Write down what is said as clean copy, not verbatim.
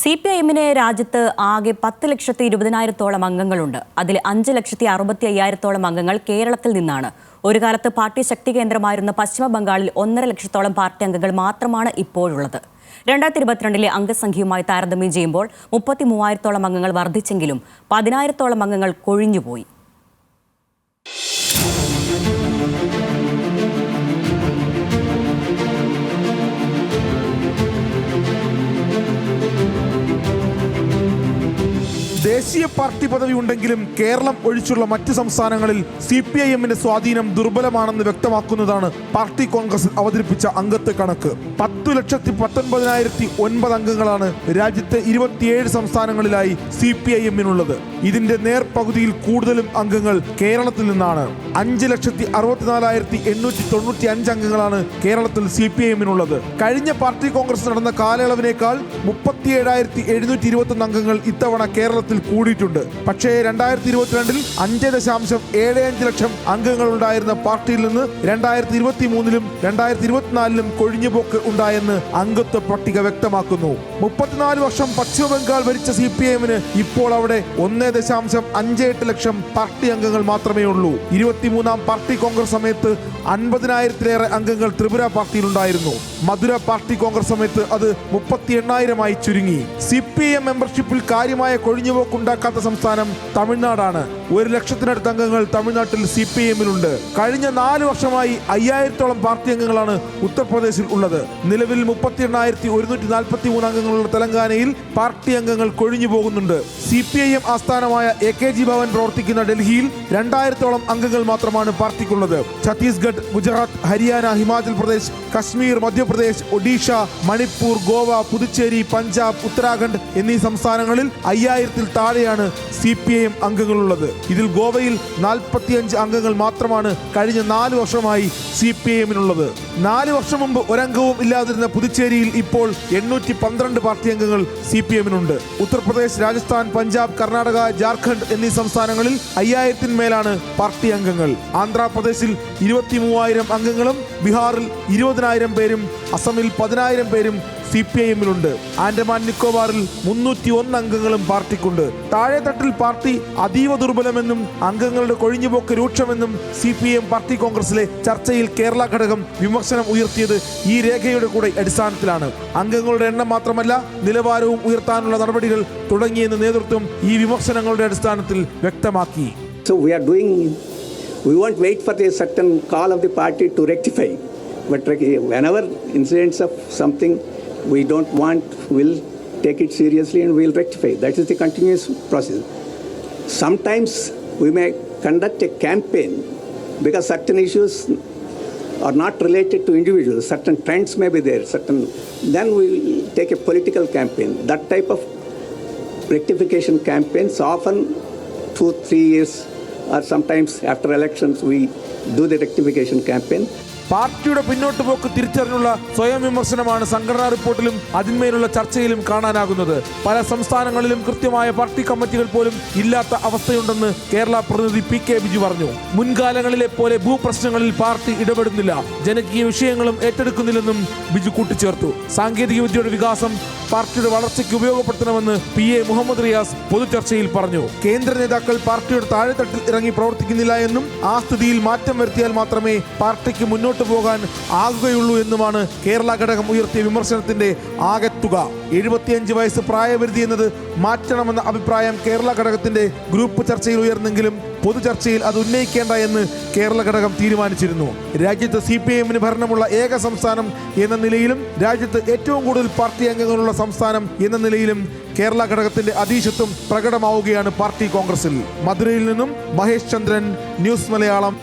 CPIM-ന് രാജ്യത്ത് ആകെ 10,20,000-ഓളം അംഗങ്ങളുണ്ട്. അതിൽ 5,65,000-ഓളം അംഗങ്ങൾ കേരളത്തിൽ നിന്നാണ്. ഒരു കാലത്ത് പാർട്ടി ശക്തി കേന്ദ്രമായിരുന്ന പശ്ചിമ ബംഗാളിൽ 1.5 ലക്ഷത്തോളം പാർട്ടി അംഗങ്ങൾ മാത്രമാണ് ഇപ്പോഴുള്ളത്. 2022-ലെ അംഗസംഖ്യയുമായി താരതമ്യം ചെയ്യുമ്പോൾ 33,000-ഓളം അംഗങ്ങൾ വർദ്ധിച്ചെങ്കിലും 10,000-ഓളം അംഗങ്ങൾ കൊഴിഞ്ഞുപോയി. ദേശീയ പാർട്ടി പദവി ഉണ്ടെങ്കിലും കേരളം ഒഴിച്ചുള്ള മറ്റ് സംസ്ഥാനങ്ങളിൽ CPIM-ന്റെ സ്വാധീനം ദുർബലമാണെന്ന് വ്യക്തമാക്കുന്നതാണ് പാർട്ടി കോൺഗ്രസിൽ അവതരിപ്പിച്ച അംഗത്വ കണക്ക്. 10,19,009 അംഗങ്ങളാണ് രാജ്യത്തെ 27 സംസ്ഥാനങ്ങളിലായി CPIM-നുള്ളത്. ഇതിന്റെ നേർപകുതിയിൽ കൂടുതലും അംഗങ്ങൾ കേരളത്തിൽ നിന്നാണ്. 5,64,895 അംഗങ്ങളാണ് കേരളത്തിൽ CPIM-നുള്ളത്. കഴിഞ്ഞ പാർട്ടി കോൺഗ്രസ് നടന്ന കാലയളവിനേക്കാൾ 37,721 അംഗങ്ങൾ ഇത്തവണ കേരളത്തിൽ കൂടിയിട്ടുണ്ട്. പക്ഷേ 2022-ൽ 5.75 ലക്ഷം അംഗങ്ങൾ ഉണ്ടായിരുന്ന പാർട്ടിയിൽ നിന്ന് 2023-ലും 2024-ലും കൊഴിഞ്ഞുപോക്ക് ഉണ്ടായെന്ന് അംഗത്വ പട്ടിക വ്യക്തമാക്കുന്നു. 34 വർഷം പശ്ചിമ ബംഗാൾ ഭരിച്ച CPIM-ന് ഇപ്പോൾ അവിടെ 1.58 ലക്ഷം പാർട്ടി അംഗങ്ങൾ മാത്രമേ ഉള്ളൂ. 23-ാം പാർട്ടി കോൺഗ്രസ് സമയത്ത് 50,000-ലേറെ അംഗങ്ങൾ ത്രിപുര പാർട്ടിയിലുണ്ടായിരുന്നു. മധുര പാർട്ടി കോൺഗ്രസ് സമയത്ത് അത് 38,000-ആയി ചുരുങ്ങി. CPIM മെമ്പർഷിപ്പിൽ കാര്യമായ കൊഴിഞ്ഞുപോക്കുണ്ടാക്കാത്ത സംസ്ഥാനം തമിഴ്നാടാണ്. 1 ലക്ഷത്തിനടുത്ത് അംഗങ്ങൾ തമിഴ്നാട്ടിൽ CPIM-ലുണ്ട്. കഴിഞ്ഞ 4 വർഷമായി 5,000-ഓളം പാർട്ടി അംഗങ്ങളാണ് ഉത്തർപ്രദേശിൽ ഉള്ളത്. നിലവിൽ 38,143 അംഗങ്ങളുള്ള തെലങ്കാനയിൽ പാർട്ടി അംഗങ്ങൾ കൊഴിഞ്ഞു പോകുന്നുണ്ട്. CPIM ആസ്ഥാനമായ AKG ഭവൻ പ്രവർത്തിക്കുന്ന ഡൽഹിയിൽ 2,000-ഓളം അംഗങ്ങൾ മാത്രമാണ് പാർട്ടിക്കുള്ളത്. ഛത്തീസ്ഗഡ്, ഗുജറാത്ത്, ഹരിയാന, ഹിമാചൽ പ്രദേശ്, കശ്മീർ, മധ്യപ്രദേശ്, ഒഡീഷ, മണിപ്പൂർ, ഗോവ, പുതുച്ചേരി, പഞ്ചാബ്, ഉത്തരാഖണ്ഡ് എന്നീ സംസ്ഥാനങ്ങളിൽ 5,000-ൽ താഴെയാണ് CPIM അംഗങ്ങളുള്ളത്. ഇതിൽ ഗോവയിൽ 45 അംഗങ്ങൾ മാത്രമാണ് കഴിഞ്ഞ 4 വർഷമായി CPIM-നുള്ളത്. 4 വർഷം മുമ്പ് ഒരംഗവും ഇല്ലാതിരുന്ന പുതുച്ചേരിയിൽ ഇപ്പോൾ 812 പാർട്ടി അംഗങ്ങൾ CPIM-നുണ്ട്. ഉത്തർപ്രദേശ്, രാജസ്ഥാൻ, പഞ്ചാബ്, കർണാടക, ജാർഖണ്ഡ് എന്നീ സംസ്ഥാനങ്ങളിൽ 5,000-ന് പാർട്ടി അംഗങ്ങൾ. ആന്ധ്രാപ്രദേശിൽ 23,000 അംഗങ്ങളും ബീഹാറിൽ 20,000 പേരും അസമിൽ 10,000 പേരും CPIM-ലുണ്ട്. ആൻഡമാൻ നിക്കോബാറിൽ 301 അംഗങ്ങളും പാർട്ടിക്കുണ്ട്. താഴെത്തട്ടിൽ പാർട്ടി അതീവ ദുർബലമെന്നും അംഗങ്ങളുടെ കൊഴിഞ്ഞുപോക്ക് രൂക്ഷമെന്നും CPIM പാർട്ടി കോൺഗ്രസിലെ ചർച്ചയിൽ കേരള ഘടകം വിമർശനം ഉയർത്തിയത് ഈ രേഖയുടെ കൂടെ അടിസ്ഥാനത്തിലാണ്. അംഗങ്ങളുടെ എണ്ണം മാത്രമല്ല നിലവാരവും ഉയർത്താനുള്ള നടപടികൾ തുടങ്ങിയെന്ന് നേതൃത്വം ഈ വിമർശനങ്ങളുടെ അടിസ്ഥാനത്തിൽ വ്യക്തമാക്കി. We won't wait for the certain call of the party to rectify. But whenever incidents of something we don't want, we'll take it seriously and we'll rectify. That is the continuous process. Sometimes we may conduct a campaign because certain issues are not related to individuals. Certain trends may be there. Then we'll take a political campaign. That type of rectification campaigns often 2-3 years or sometimes after elections we do the rectification campaign. പാർട്ടിയുടെ പിന്നോട്ട് പോക്ക് തിരിച്ചറിഞ്ഞുള്ള സ്വയം വിമർശനമാണ് സംഘടനാ റിപ്പോർട്ടിലും അതിന്മേലുള്ള ചർച്ചയിലും കാണാനാകുന്നത്. പല സംസ്ഥാനങ്ങളിലും കൃത്യമായ പാർട്ടി കമ്മിറ്റികൾ പോലും ഇല്ലാത്ത അവസ്ഥയുണ്ടെന്ന് കേരള പ്രതിനിധി PK ബിജു പറഞ്ഞു. മുൻകാലങ്ങളിലെ പോലെ ഭൂപ്രശ്നങ്ങളിൽ പാർട്ടി ഇടപെടുന്നില്ല, ജനകീയ വിഷയങ്ങളും ഏറ്റെടുക്കുന്നില്ലെന്നും ബിജു കൂട്ടിച്ചേർത്തു. സാങ്കേതിക വിദ്യയുടെ വികാസം പാർട്ടിയുടെ വളർച്ചയ്ക്ക് ഉപയോഗപ്പെടുത്തണമെന്ന് PA മുഹമ്മദ് റിയാസ് പൊതുചർച്ചയിൽ പറഞ്ഞു. കേന്ദ്ര നേതാക്കൾ പാർട്ടിയുടെ താഴെത്തട്ടിൽ ഇറങ്ങി പ്രവർത്തിക്കുന്നില്ല എന്നും ആ സ്ഥിതിയിൽ മാറ്റം വരുത്തിയാൽ മാത്രമേ പാർട്ടിക്ക് മുന്നോട്ട് പോകാൻ ആകുകയുള്ളൂ എന്നുമാണ് കേരള ഘടകം ഉയർത്തിയ വിമർശനത്തിന്റെ ആകെത്തുക. 75 വയസ്സ് പ്രായപരിധി എന്നത് മാറ്റണമെന്ന അഭിപ്രായം കേരള ഘടകത്തിന്റെ ഗ്രൂപ്പ് ചർച്ചയിൽ ഉയർന്നെങ്കിലും പൊതുചർച്ചയിൽ അത് ഉന്നയിക്കേണ്ട എന്ന് കേരള ഘടകം തീരുമാനിച്ചിരുന്നു. രാജ്യത്ത് CPIM-ന് ഭരണമുള്ള ഏക സംസ്ഥാനം എന്ന നിലയിലും രാജ്യത്ത് ഏറ്റവും കൂടുതൽ പാർട്ടി അംഗങ്ങളുള്ള സംസ്ഥാനം എന്ന നിലയിലും കേരള ഘടകത്തിന്റെ അധീശത്വം പ്രകടമാവുകയാണ് പാർട്ടി കോൺഗ്രസിൽ. മധുരയിൽ നിന്നും മഹേഷ് ചന്ദ്രൻ, ന്യൂസ് മലയാളം.